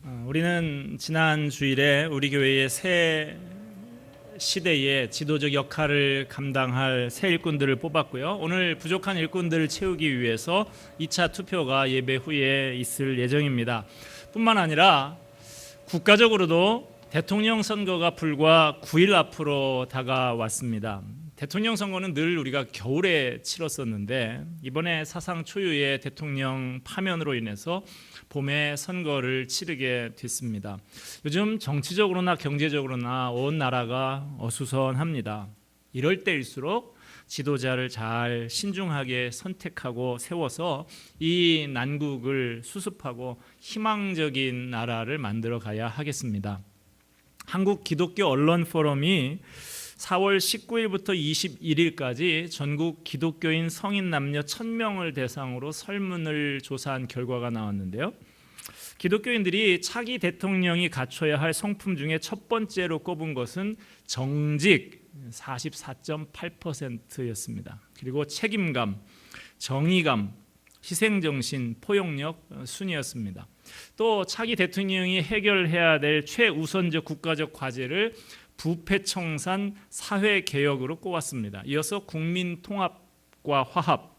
우리는 지난 주일에 우리 교회의 새 시대의 지도적 역할을 감당할 새 일꾼들을 뽑았고요. 오늘 부족한 일꾼들을 채우기 위해서 2차 투표가 예배 후에 있을 예정입니다. 뿐만 아니라 국가적으로도 대통령 선거가 불과 9일 앞으로 다가왔습니다. 대통령 선거는 늘 우리가 겨울에 치렀었는데 이번에 사상 초유의 대통령 파면으로 인해서 봄에 선거를 치르게 됐습니다. 요즘 정치적으로나 경제적으로나 온 나라가 어수선합니다. 이럴 때일수록 지도자를 잘 신중하게 선택하고 세워서 이 난국을 수습하고 희망적인 나라를 만들어 가야 하겠습니다. 한국 기독교 언론 포럼이 4월 19일부터 21일까지 전국 기독교인 성인 남녀 1000명을 대상으로 설문을 조사한 결과가 나왔는데요. 기독교인들이 차기 대통령이 갖춰야 할 성품 중에 첫 번째로 꼽은 것은 정직 44.8%였습니다. 그리고 책임감, 정의감, 희생정신, 포용력 순이었습니다. 또 차기 대통령이 해결해야 될 최우선적 국가적 과제를 부패 청산 사회개혁으로 꼽았습니다. 이어서 국민 통합과 화합,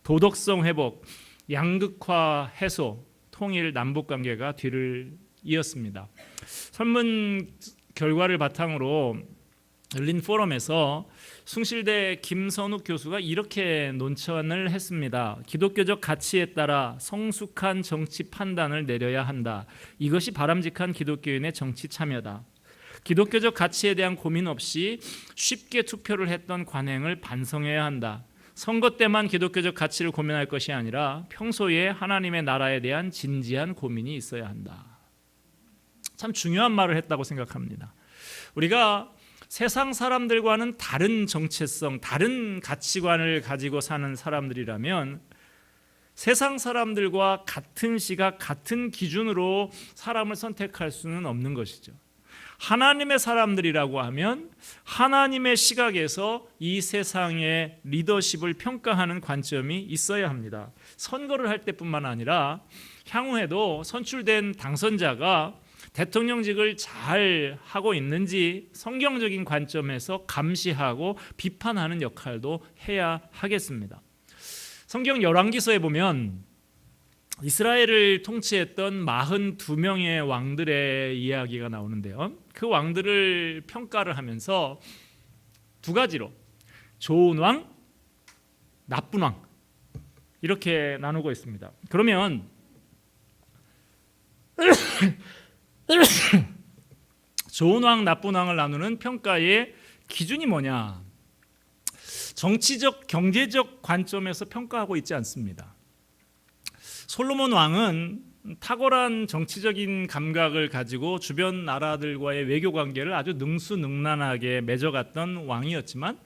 도덕성 회복, 양극화 해소, 통일 남북관계가 뒤를 이었습니다. 설문 결과를 바탕으로 열린 포럼에서 숭실대 김선욱 교수가 이렇게 논천을 했습니다. 기독교적 가치에 따라 성숙한 정치 판단을 내려야 한다. 이것이 바람직한 기독교인의 정치 참여다. 기독교적 가치에 대한 고민 없이 쉽게 투표를 했던 관행을 반성해야 한다. 선거 때만 기독교적 가치를 고민할 것이 아니라 평소에 하나님의 나라에 대한 진지한 고민이 있어야 한다. 참 중요한 말을 했다고 생각합니다. 우리가 세상 사람들과는 다른 정체성, 다른 가치관을 가지고 사는 사람들이라면 세상 사람들과 같은 시각, 같은 기준으로 사람을 선택할 수는 없는 것이죠. 하나님의 사람들이라고 하면 하나님의 시각에서 이 세상의 리더십을 평가하는 관점이 있어야 합니다. 선거를 할 때뿐만 아니라 향후에도 선출된 당선자가 대통령직을 잘 하고 있는지 성경적인 관점에서 감시하고 비판하는 역할도 해야 하겠습니다. 성경 열왕기서에 보면 이스라엘을 통치했던 42명의 왕들의 이야기가 나오는데요. 그 왕들을 평가를 하면서 두 가지로 좋은 왕, 나쁜 왕 이렇게 나누고 있습니다. 그러면 좋은 왕, 나쁜 왕을 나누는 평가의 기준이 뭐냐? 정치적, 경제적 관점에서 평가하고 있지 않습니다. 솔로몬 왕은 탁월한 정치적인 감각을 가지고 주변 나라들과의 외교 관계를 아주 능수능란하게 맺어갔던 왕이었지만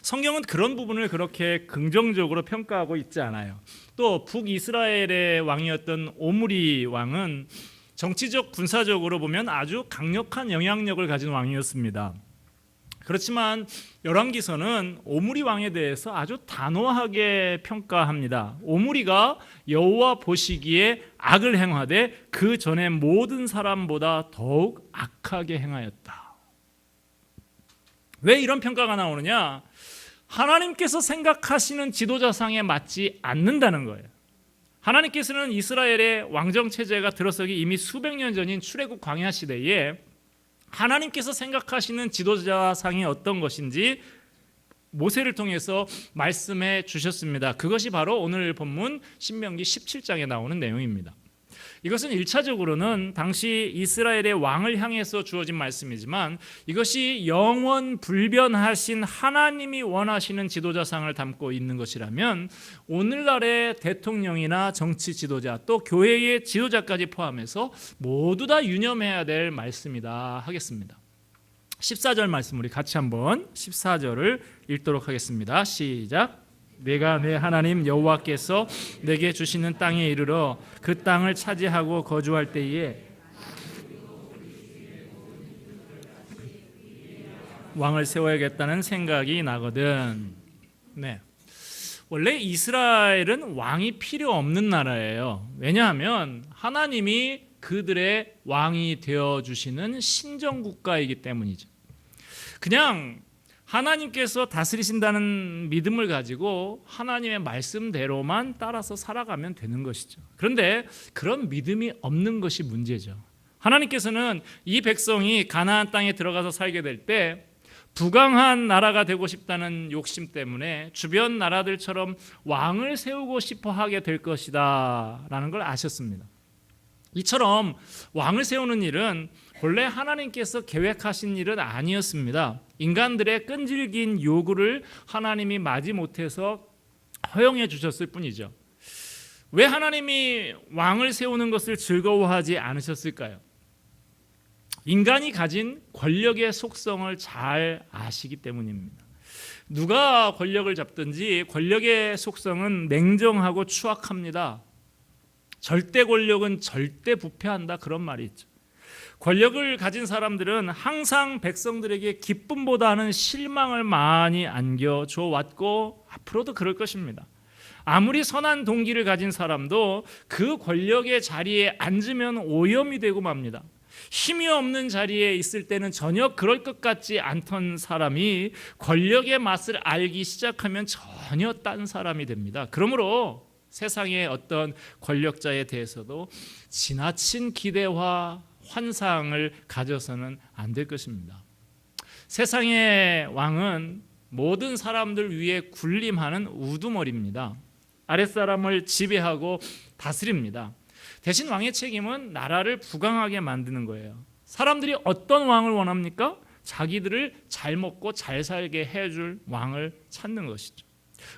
성경은 그런 부분을 그렇게 긍정적으로 평가하고 있지 않아요. 또 북이스라엘의 왕이었던 오므리 왕은 정치적, 군사적으로 보면 아주 강력한 영향력을 가진 왕이었습니다. 그렇지만 열왕기서는 오므리 왕에 대해서 아주 단호하게 평가합니다. 오므리가 여호와 보시기에 악을 행하되 그 전에 모든 사람보다 더욱 악하게 행하였다. 왜 이런 평가가 나오느냐? 하나님께서 생각하시는 지도자상에 맞지 않는다는 거예요. 하나님께서는 이스라엘의 왕정 체제가 들어서기 이미 수백 년 전인 출애굽 광야 시대에 하나님께서 생각하시는 지도자상이 어떤 것인지 모세를 통해서 말씀해 주셨습니다. 그것이 바로 오늘 본문 신명기 17장에 나오는 내용입니다. 이것은 1차적으로는 당시 이스라엘의 왕을 향해서 주어진 말씀이지만 이것이 영원 불변하신 하나님이 원하시는 지도자상을 담고 있는 것이라면 오늘날의 대통령이나 정치 지도자 또 교회의 지도자까지 포함해서 모두 다 유념해야 될 말씀이다 하겠습니다. 14절 말씀 우리 같이 한번 14절을 읽도록 하겠습니다. 시작. 내가 내 하나님 여호와께서 내게 주시는 땅에 이르러 그 땅을 차지하고 거주할 때에 왕을 세워야겠다는 생각이 나거든. 네. 원래 이스라엘은 왕이 필요 없는 나라예요. 왜냐하면 하나님이 그들의 왕이 되어주시는 신정국가이기 때문이죠. 그냥 하나님께서 다스리신다는 믿음을 가지고 하나님의 말씀대로만 따라서 살아가면 되는 것이죠. 그런데 그런 믿음이 없는 것이 문제죠. 하나님께서는 이 백성이 가나안 땅에 들어가서 살게 될 때 부강한 나라가 되고 싶다는 욕심 때문에 주변 나라들처럼 왕을 세우고 싶어 하게 될 것이다 라는 걸 아셨습니다. 이처럼 왕을 세우는 일은 본래 하나님께서 계획하신 일은 아니었습니다. 인간들의 끈질긴 요구를 하나님이 마지못해서 허용해 주셨을 뿐이죠. 왜 하나님이 왕을 세우는 것을 즐거워하지 않으셨을까요? 인간이 가진 권력의 속성을 잘 아시기 때문입니다. 누가 권력을 잡든지 권력의 속성은 냉정하고 추악합니다. 절대 권력은 절대 부패한다, 그런 말이 있죠. 권력을 가진 사람들은 항상 백성들에게 기쁨보다는 실망을 많이 안겨줘 왔고 앞으로도 그럴 것입니다. 아무리 선한 동기를 가진 사람도 그 권력의 자리에 앉으면 오염이 되고 맙니다. 힘이 없는 자리에 있을 때는 전혀 그럴 것 같지 않던 사람이 권력의 맛을 알기 시작하면 전혀 딴 사람이 됩니다. 그러므로 세상의 어떤 권력자에 대해서도 지나친 기대와 환상을 가져서는 안 될 것입니다. 세상의 왕은 모든 사람들 위에 군림하는 우두머리입니다. 아랫사람을 지배하고 다스립니다. 대신 왕의 책임은 나라를 부강하게 만드는 거예요. 사람들이 어떤 왕을 원합니까? 자기들을 잘 먹고 잘 살게 해줄 왕을 찾는 것이죠.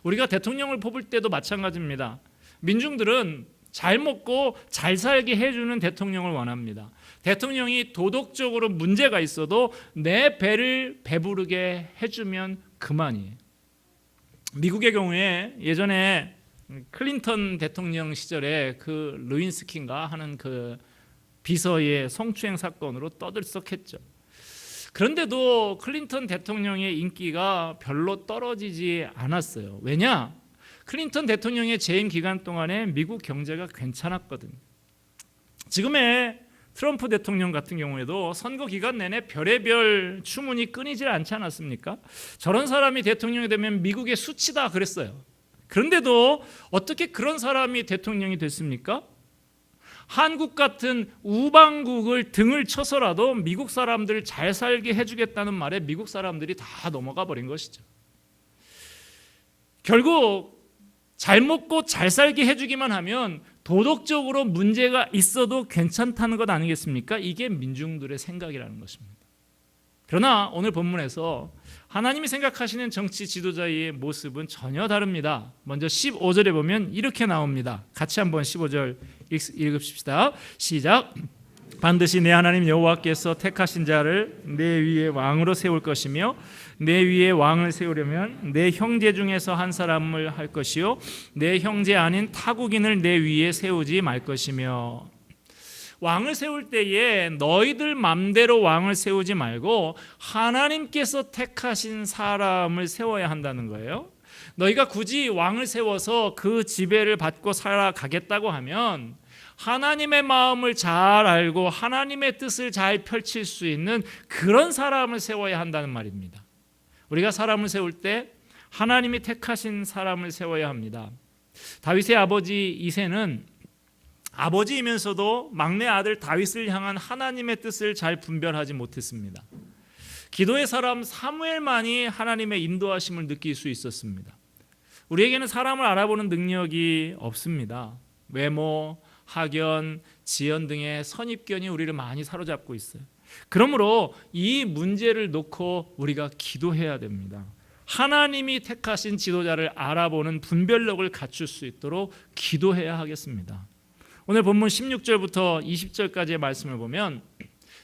우리가 대통령을 뽑을 때도 마찬가지입니다. 민중들은 잘 먹고 잘 살게 해주는 대통령을 원합니다. 대통령이 도덕적으로 문제가 있어도 내 배를 배부르게 해주면 그만이에요. 미국의 경우에 예전에 클린턴 대통령 시절에 그 루인스키인가 하는 그 비서의 성추행 사건으로 떠들썩했죠. 그런데도 클린턴 대통령의 인기가 별로 떨어지지 않았어요. 왜냐? 클린턴 대통령의 재임 기간 동안에 미국 경제가 괜찮았거든요. 지금의 트럼프 대통령 같은 경우에도 선거 기간 내내 별의별 추문이 끊이질 않지 않았습니까? 저런 사람이 대통령이 되면 미국의 수치다 그랬어요. 그런데도 어떻게 그런 사람이 대통령이 됐습니까? 한국 같은 우방국을 등을 쳐서라도 미국 사람들 잘 살게 해주겠다는 말에 미국 사람들이 다 넘어가 버린 것이죠. 결국 잘 먹고 잘 살게 해주기만 하면 도덕적으로 문제가 있어도 괜찮다는 것 아니겠습니까? 이게 민중들의 생각이라는 것입니다. 그러나 오늘 본문에서 하나님이 생각하시는 정치 지도자의 모습은 전혀 다릅니다. 먼저 15절에 보면 이렇게 나옵니다. 같이 한번 15절 읽읍시다. 시작. 반드시 내 하나님 여호와께서 택하신 자를 내 위에 왕으로 세울 것이며 내 위에 왕을 세우려면 내 형제 중에서 한 사람을 할 것이요 내 형제 아닌 타국인을 내 위에 세우지 말 것이며. 왕을 세울 때에 너희들 맘대로 왕을 세우지 말고 하나님께서 택하신 사람을 세워야 한다는 거예요. 너희가 굳이 왕을 세워서 그 지배를 받고 살아가겠다고 하면 하나님의 마음을 잘 알고 하나님의 뜻을 잘 펼칠 수 있는 그런 사람을 세워야 한다는 말입니다. 우리가 사람을 세울 때 하나님이 택하신 사람을 세워야 합니다. 다윗의 아버지 이새는 아버지이면서도 막내 아들 다윗을 향한 하나님의 뜻을 잘 분별하지 못했습니다. 기도의 사람 사무엘만이 하나님의 인도하심을 느낄 수 있었습니다. 우리에게는 사람을 알아보는 능력이 없습니다. 외모, 학연, 지연 등의 선입견이 우리를 많이 사로잡고 있어요. 그러므로 이 문제를 놓고 우리가 기도해야 됩니다. 하나님이 택하신 지도자를 알아보는 분별력을 갖출 수 있도록 기도해야 하겠습니다. 오늘 본문 16절부터 20절까지의 말씀을 보면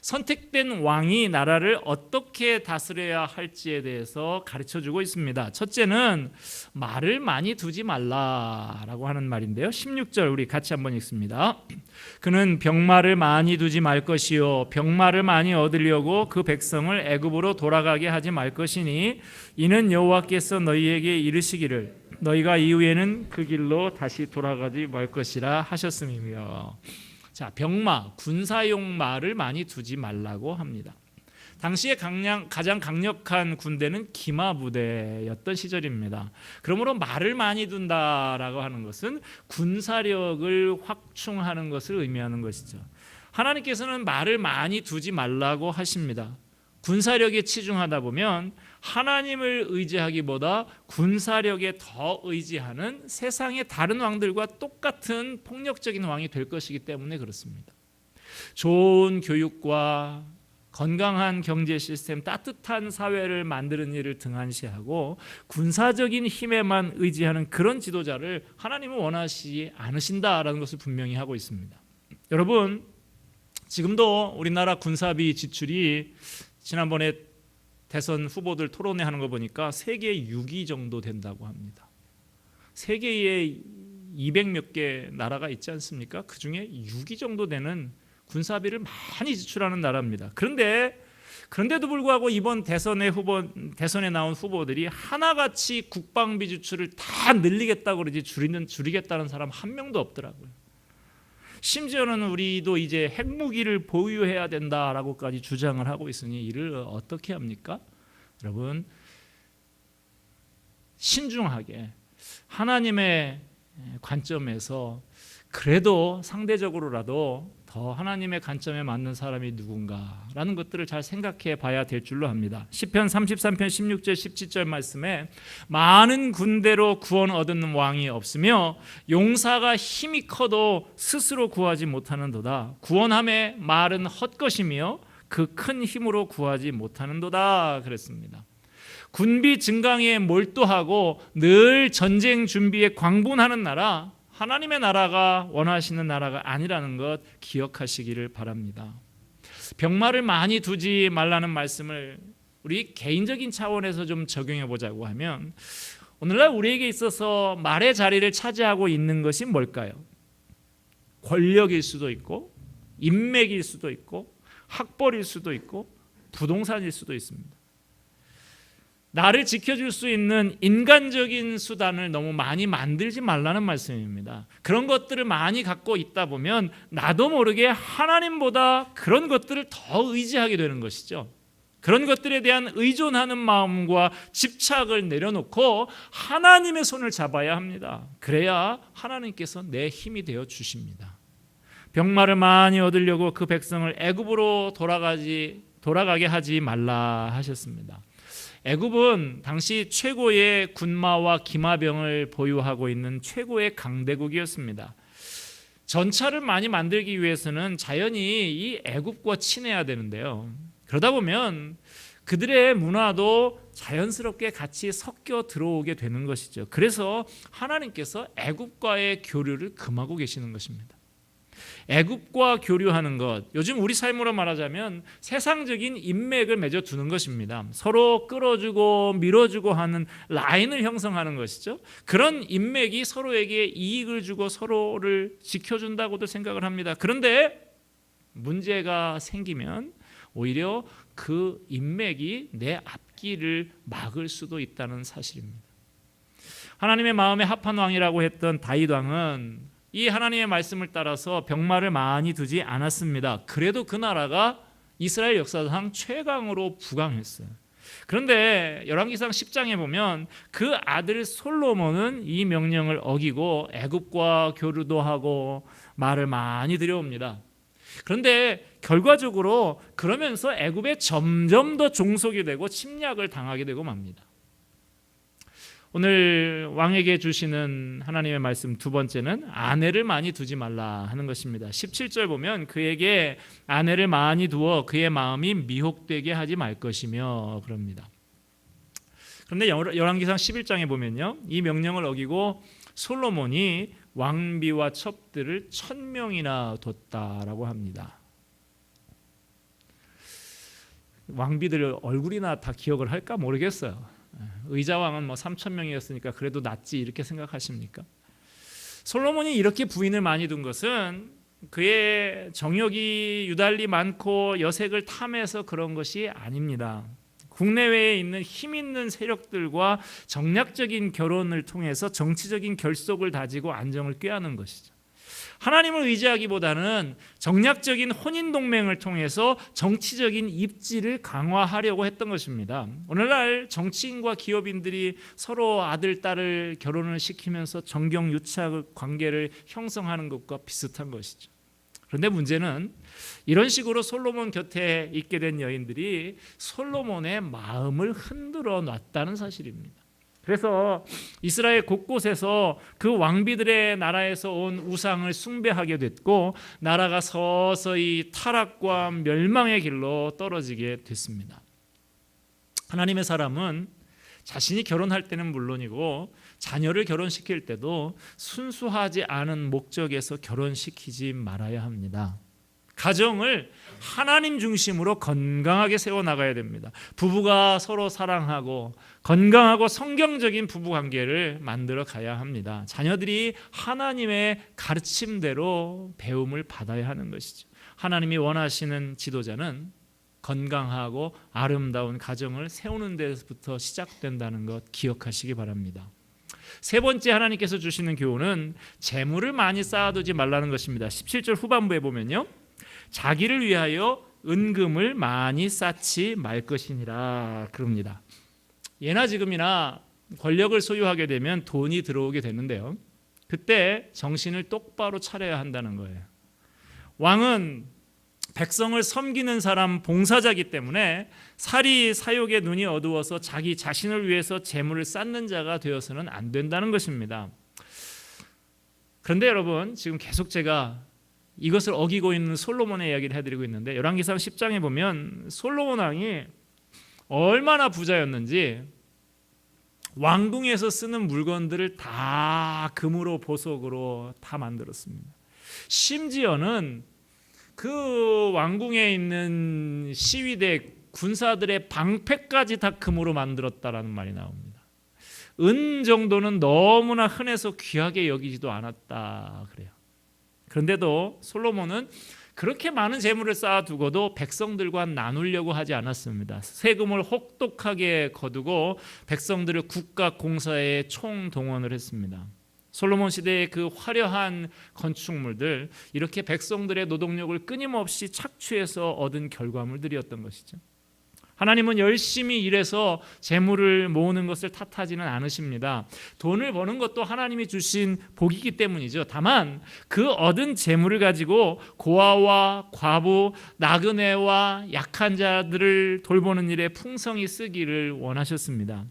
선택된 왕이 나라를 어떻게 다스려야 할지에 대해서 가르쳐주고 있습니다. 첫째는 말을 많이 두지 말라라고 하는 말인데요. 16절 우리 같이 한번 읽습니다. 그는 병마를 많이 두지 말 것이요 병마를 많이 얻으려고 그 백성을 애굽으로 돌아가게 하지 말 것이니 이는 여호와께서 너희에게 이르시기를 너희가 이후에는 그 길로 다시 돌아가지 말 것이라 하셨음이며. 자, 병마, 군사용 말을 많이 두지 말라고 합니다. 당시에 가장 강력한 군대는 기마 부대였던 시절입니다. 그러므로 말을 많이 둔다라고 하는 것은 군사력을 확충하는 것을 의미하는 것이죠. 하나님께서는 말을 많이 두지 말라고 하십니다. 군사력에 치중하다 보면 하나님을 의지하기보다 군사력에 더 의지하는 세상의 다른 왕들과 똑같은 폭력적인 왕이 될 것이기 때문에 그렇습니다. 좋은 교육과 건강한 경제 시스템, 따뜻한 사회를 만드는 일을 등한시하고 군사적인 힘에만 의지하는 그런 지도자를 하나님은 원하시지 않으신다라는 것을 분명히 하고 있습니다. 여러분, 지금도 우리나라 군사비 지출이 지난번에 대선 후보들 토론회 하는 거 보니까 세계 6위 정도 된다고 합니다. 세계에 200 몇 개 나라가 있지 않습니까? 그중에 6위 정도 되는 군사비를 많이 지출하는 나라입니다. 그런데도 불구하고 이번 대선에 나온 후보들이 하나같이 국방비 지출을 다 늘리겠다고 그러지 줄이겠다는 사람 한 명도 없더라고요. 심지어는 우리도 이제 핵무기를 보유해야 된다라고까지 주장을 하고 있으니 이를 어떻게 합니까? 여러분, 신중하게 하나님의 관점에서 그래도 상대적으로라도 더 하나님의 관점에 맞는 사람이 누군가라는 것들을 잘 생각해 봐야 될 줄로 합니다. 시편 33편 16절 17절 말씀에 많은 군대로 구원 얻는 왕이 없으며 용사가 힘이 커도 스스로 구하지 못하는도다. 구원함에 말은 헛것이며 그 큰 힘으로 구하지 못하는도다 그랬습니다. 군비 증강에 몰두하고 늘 전쟁 준비에 광분하는 나라, 하나님의 나라가 원하시는 나라가 아니라는 것 기억하시기를 바랍니다. 병마를 많이 두지 말라는 말씀을 우리 개인적인 차원에서 좀 적용해 보자고 하면, 오늘날 우리에게 있어서 말의 자리를 차지하고 있는 것이 뭘까요? 권력일 수도 있고 인맥일 수도 있고 학벌일 수도 있고 부동산일 수도 있습니다. 나를 지켜줄 수 있는 인간적인 수단을 너무 많이 만들지 말라는 말씀입니다. 그런 것들을 많이 갖고 있다 보면 나도 모르게 하나님보다 그런 것들을 더 의지하게 되는 것이죠. 그런 것들에 대한 의존하는 마음과 집착을 내려놓고 하나님의 손을 잡아야 합니다. 그래야 하나님께서 내 힘이 되어 주십니다. 병마를 많이 얻으려고 그 백성을 애굽으로 돌아가게 하지 말라 하셨습니다. 애굽은 당시 최고의 군마와 기마병을 보유하고 있는 최고의 강대국이었습니다. 전차를 많이 만들기 위해서는 자연히 이 애굽과 친해야 되는데요. 그러다 보면 그들의 문화도 자연스럽게 같이 섞여 들어오게 되는 것이죠. 그래서 하나님께서 애굽과의 교류를 금하고 계시는 것입니다. 애굽과 교류하는 것, 요즘 우리 삶으로 말하자면 세상적인 인맥을 맺어두는 것입니다. 서로 끌어주고 밀어주고 하는 라인을 형성하는 것이죠. 그런 인맥이 서로에게 이익을 주고 서로를 지켜준다고도 생각을 합니다. 그런데 문제가 생기면 오히려 그 인맥이 내 앞길을 막을 수도 있다는 사실입니다. 하나님의 마음에 합한 왕이라고 했던 다윗 왕은 이 하나님의 말씀을 따라서 병마를 많이 두지 않았습니다. 그래도 그 나라가 이스라엘 역사상 최강으로 부강했어요. 그런데 열왕기상 10장에 보면 그 아들 솔로몬은 이 명령을 어기고 애굽과 교류도 하고 말을 많이 들여옵니다. 그런데 결과적으로 그러면서 애굽에 점점 더 종속이 되고 침략을 당하게 되고 맙니다. 오늘 왕에게 주시는 하나님의 말씀 두 번째는 아내를 많이 두지 말라 하는 것입니다. 17절 보면 그에게 아내를 많이 두어 그의 마음이 미혹되게 하지 말 것이며 그럽니다. 그런데 열왕기상 11장에 보면요, 이 명령을 어기고 솔로몬이 왕비와 첩들을 1000명이나 뒀다라고 합니다. 왕비들 얼굴이나 다 기억을 할까 모르겠어요. 의자왕은 3000명이었으니까 그래도 낫지 이렇게 생각하십니까? 솔로몬이 이렇게 부인을 많이 둔 것은 그의 정욕이 유달리 많고 여색을 탐해서 그런 것이 아닙니다. 국내외에 있는 힘 있는 세력들과 정략적인 결혼을 통해서 정치적인 결속을 다지고 안정을 꾀하는 것이죠. 하나님을 의지하기보다는 정략적인 혼인 동맹을 통해서 정치적인 입지를 강화하려고 했던 것입니다. 오늘날 정치인과 기업인들이 서로 아들, 딸을 결혼을 시키면서 정경 유착 관계를 형성하는 것과 비슷한 것이죠. 그런데 문제는 이런 식으로 솔로몬 곁에 있게 된 여인들이 솔로몬의 마음을 흔들어 놨다는 사실입니다. 그래서 이스라엘 곳곳에서 그 왕비들의 나라에서 온 우상을 숭배하게 됐고 나라가 서서히 타락과 멸망의 길로 떨어지게 됐습니다. 하나님의 사람은 자신이 결혼할 때는 물론이고 자녀를 결혼시킬 때도 순수하지 않은 목적에서 결혼시키지 말아야 합니다. 가정을 하나님 중심으로 건강하게 세워나가야 됩니다. 부부가 서로 사랑하고 건강하고 성경적인 부부관계를 만들어 가야 합니다. 자녀들이 하나님의 가르침대로 배움을 받아야 하는 것이죠. 하나님이 원하시는 지도자는 건강하고 아름다운 가정을 세우는 데서부터 시작된다는 것 기억하시기 바랍니다. 세 번째 하나님께서 주시는 교훈은 재물을 많이 쌓아두지 말라는 것입니다. 17절 후반부에 보면요, 자기를 위하여 은금을 많이 쌓지 말 것이니라 그럽니다. 예나 지금이나 권력을 소유하게 되면 돈이 들어오게 되는데요, 그때 정신을 똑바로 차려야 한다는 거예요. 왕은 백성을 섬기는 사람, 봉사자이기 때문에 사리 사욕의 눈이 어두워서 자기 자신을 위해서 재물을 쌓는 자가 되어서는 안 된다는 것입니다. 그런데 여러분, 지금 계속 제가 이것을 어기고 있는 솔로몬의 이야기를 해드리고 있는데, 열왕기상 10장에 보면 솔로몬 왕이 얼마나 부자였는지 왕궁에서 쓰는 물건들을 다 금으로 보석으로 다 만들었습니다. 심지어는 그 왕궁에 있는 시위대 군사들의 방패까지 다 금으로 만들었다라는 말이 나옵니다. 은 정도는 너무나 흔해서 귀하게 여기지도 않았다 그래요. 그런데도 솔로몬은 그렇게 많은 재물을 쌓아두고도 백성들과 나누려고 하지 않았습니다. 세금을 혹독하게 거두고 백성들을 국가 공사에 총동원을 했습니다. 솔로몬 시대의 그 화려한 건축물들, 이렇게 백성들의 노동력을 끊임없이 착취해서 얻은 결과물들이었던 것이죠. 하나님은 열심히 일해서 재물을 모으는 것을 탓하지는 않으십니다. 돈을 버는 것도 하나님이 주신 복이기 때문이죠. 다만 그 얻은 재물을 가지고 고아와 과부, 나그네와 약한 자들을 돌보는 일에 풍성히 쓰기를 원하셨습니다.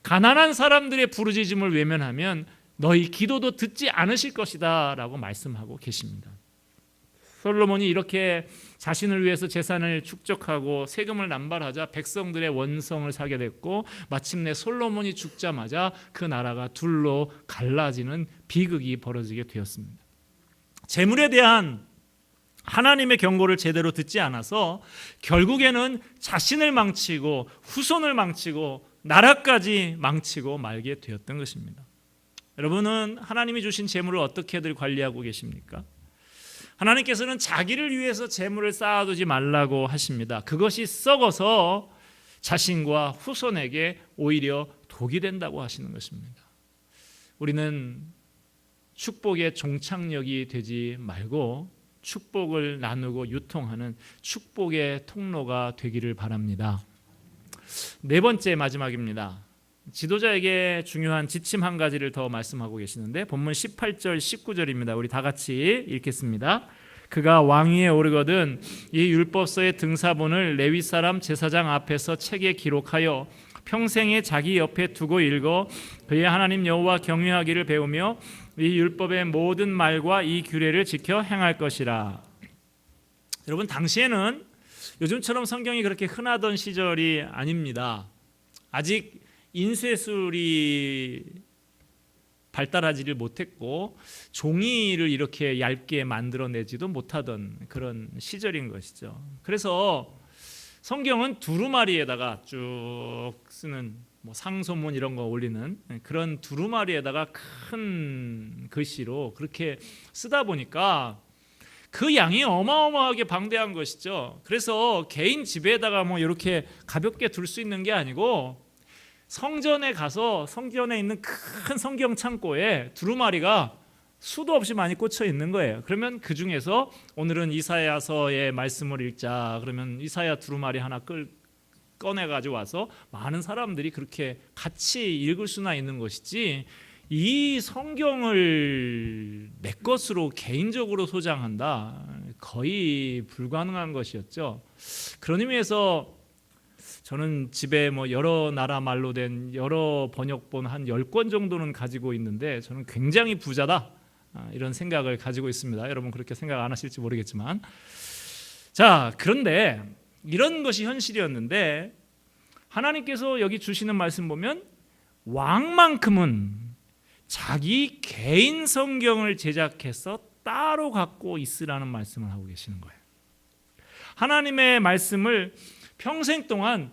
가난한 사람들의 부르짖음을 외면하면 너희 기도도 듣지 않으실 것이다 라고 말씀하고 계십니다. 솔로몬이 이렇게 자신을 위해서 재산을 축적하고 세금을 남발하자 백성들의 원성을 사게 됐고, 마침내 솔로몬이 죽자마자 그 나라가 둘로 갈라지는 비극이 벌어지게 되었습니다. 재물에 대한 하나님의 경고를 제대로 듣지 않아서 결국에는 자신을 망치고 후손을 망치고 나라까지 망치고 말게 되었던 것입니다. 여러분은 하나님이 주신 재물을 어떻게들 관리하고 계십니까? 하나님께서는 자기를 위해서 재물을 쌓아두지 말라고 하십니다. 그것이 썩어서 자신과 후손에게 오히려 독이 된다고 하시는 것입니다. 우리는 축복의 종착역이 되지 말고 축복을 나누고 유통하는 축복의 통로가 되기를 바랍니다. 네 번째, 마지막입니다. 지도자에게 중요한 지침 한 가지를 더 말씀하고 계시는데, 본문 18절 19절입니다. 우리 다 같이 읽겠습니다. 그가 왕위에 오르거든 이 율법서의 등사본을 레위 사람 제사장 앞에서 책에 기록하여 평생에 자기 옆에 두고 읽어 그의 하나님 여호와 경외하기를 배우며 이 율법의 모든 말과 이 규례를 지켜 행할 것이라. 여러분, 당시에는 요즘처럼 성경이 그렇게 흔하던 시절이 아닙니다. 아직 인쇄술이 발달하지를 못했고 종이를 이렇게 얇게 만들어내지도 못하던 그런 시절인 것이죠. 그래서 성경은 두루마리에다가 쭉 쓰는, 상소문 이런 거 올리는 그런 두루마리에다가 큰 글씨로 그렇게 쓰다 보니까 그 양이 어마어마하게 방대한 것이죠. 그래서 개인 집에다가 뭐 이렇게 가볍게 둘 수 있는 게 아니고 성전에 가서 성전에 있는 큰 성경 창고에 두루마리가 수도 없이 많이 꽂혀 있는 거예요. 그러면 그 중에서 오늘은 이사야서의 말씀을 읽자 그러면 이사야 두루마리 하나 꺼내 가지고 와서 많은 사람들이 그렇게 같이 읽을 수나 있는 것이지, 이 성경을 내 것으로 개인적으로 소장한다, 거의 불가능한 것이었죠. 그런 의미에서 저는 집에 뭐 여러 나라 말로 된 여러 번역본 한 10권 정도는 가지고 있는데 저는 굉장히 부자다, 이런 생각을 가지고 있습니다. 여러분 그렇게 생각 안 하실지 모르겠지만, 자, 그런데 이런 것이 현실이었는데 하나님께서 여기 주시는 말씀 보면 왕만큼은 자기 개인 성경을 제작해서 따로 갖고 있으라는 말씀을 하고 계시는 거예요. 하나님의 말씀을 평생 동안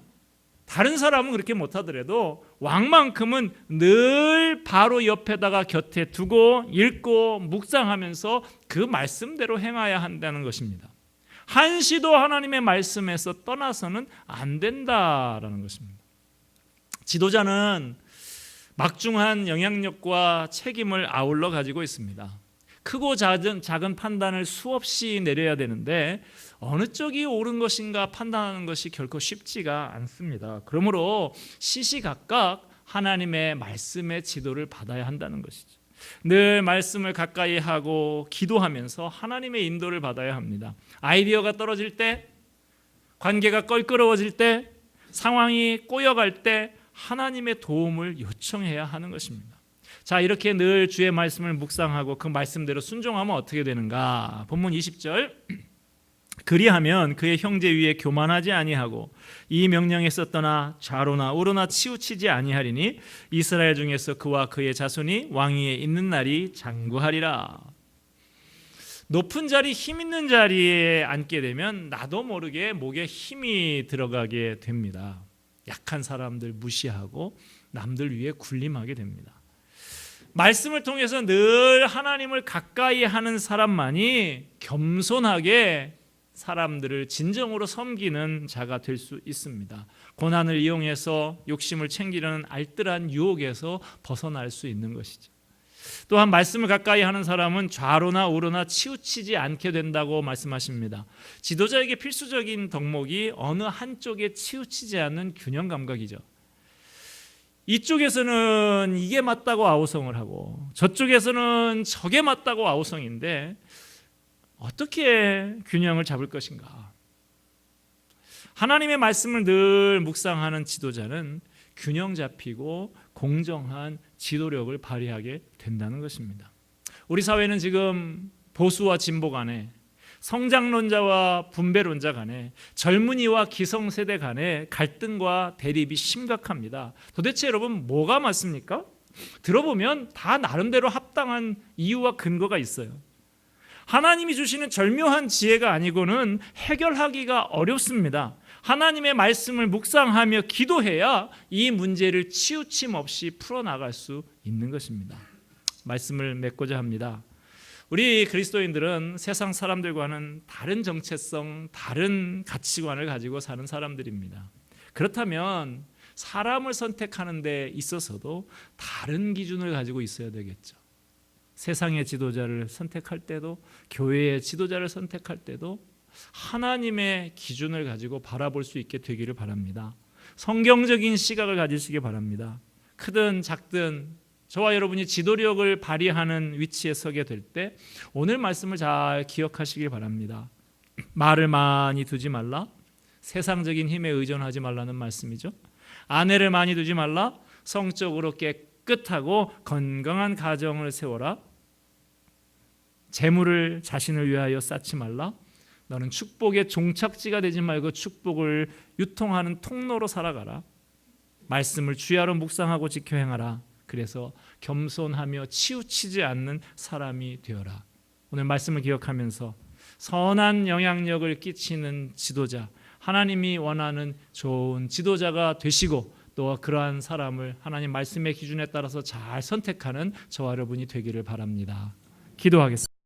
다른 사람은 그렇게 못하더라도 왕만큼은 늘 바로 옆에다가 곁에 두고 읽고 묵상하면서 그 말씀대로 행해야 한다는 것입니다. 한시도 하나님의 말씀에서 떠나서는 안 된다라는 것입니다. 지도자는 막중한 영향력과 책임을 아울러 가지고 있습니다. 크고 작은 판단을 수없이 내려야 되는데 어느 쪽이 옳은 것인가 판단하는 것이 결코 쉽지가 않습니다. 그러므로 시시각각 하나님의 말씀의 지도를 받아야 한다는 것이죠. 늘 말씀을 가까이 하고 기도하면서 하나님의 인도를 받아야 합니다. 아이디어가 떨어질 때, 관계가 껄끄러워질 때, 상황이 꼬여갈 때 하나님의 도움을 요청해야 하는 것입니다. 자, 이렇게 늘 주의 말씀을 묵상하고 그 말씀대로 순종하면 어떻게 되는가? 본문 20절, 그리하면 그의 형제 위에 교만하지 아니하고 이 명령에서 떠나 좌로나 우로나 치우치지 아니하리니 이스라엘 중에서 그와 그의 자손이 왕위에 있는 날이 장구하리라. 높은 자리, 힘 있는 자리에 앉게 되면 나도 모르게 목에 힘이 들어가게 됩니다. 약한 사람들 무시하고 남들 위에 군림하게 됩니다. 말씀을 통해서 늘 하나님을 가까이 하는 사람만이 겸손하게 사람들을 진정으로 섬기는 자가 될 수 있습니다. 고난을 이용해서 욕심을 챙기려는 알뜰한 유혹에서 벗어날 수 있는 것이죠. 또한 말씀을 가까이 하는 사람은 좌로나 우로나 치우치지 않게 된다고 말씀하십니다. 지도자에게 필수적인 덕목이 어느 한쪽에 치우치지 않는 균형 감각이죠. 이쪽에서는 이게 맞다고 아우성을 하고 저쪽에서는 저게 맞다고 아우성인데 어떻게 균형을 잡을 것인가? 하나님의 말씀을 늘 묵상하는 지도자는 균형 잡히고 공정한 지도력을 발휘하게 된다는 것입니다. 우리 사회는 지금 보수와 진보 간에, 성장론자와 분배론자 간에, 젊은이와 기성세대 간에 갈등과 대립이 심각합니다. 도대체 여러분 뭐가 맞습니까? 들어보면 다 나름대로 합당한 이유와 근거가 있어요. 하나님이 주시는 절묘한 지혜가 아니고는 해결하기가 어렵습니다. 하나님의 말씀을 묵상하며 기도해야 이 문제를 치우침 없이 풀어나갈 수 있는 것입니다. 말씀을 맺고자 합니다. 우리 그리스도인들은 세상 사람들과는 다른 정체성, 다른 가치관을 가지고 사는 사람들입니다. 그렇다면 사람을 선택하는 데 있어서도 다른 기준을 가지고 있어야 되겠죠. 세상의 지도자를 선택할 때도, 교회의 지도자를 선택할 때도 하나님의 기준을 가지고 바라볼 수 있게 되기를 바랍니다. 성경적인 시각을 가지시기 바랍니다. 크든 작든 저와 여러분이 지도력을 발휘하는 위치에 서게 될 때 오늘 말씀을 잘 기억하시길 바랍니다. 말을 많이 두지 말라, 세상적인 힘에 의존하지 말라는 말씀이죠. 아내를 많이 두지 말라, 성적으로 깨끗하고 건강한 가정을 세워라. 재물을 자신을 위하여 쌓지 말라. 너는 축복의 종착지가 되지 말고 축복을 유통하는 통로로 살아가라. 말씀을 주야로 묵상하고 지켜 행하라. 그래서 겸손하며 치우치지 않는 사람이 되어라. 오늘 말씀을 기억하면서 선한 영향력을 끼치는 지도자, 하나님이 원하는 좋은 지도자가 되시고 또 그러한 사람을 하나님 말씀의 기준에 따라서 잘 선택하는 저와 여러분이 되기를 바랍니다. 기도하겠습니다.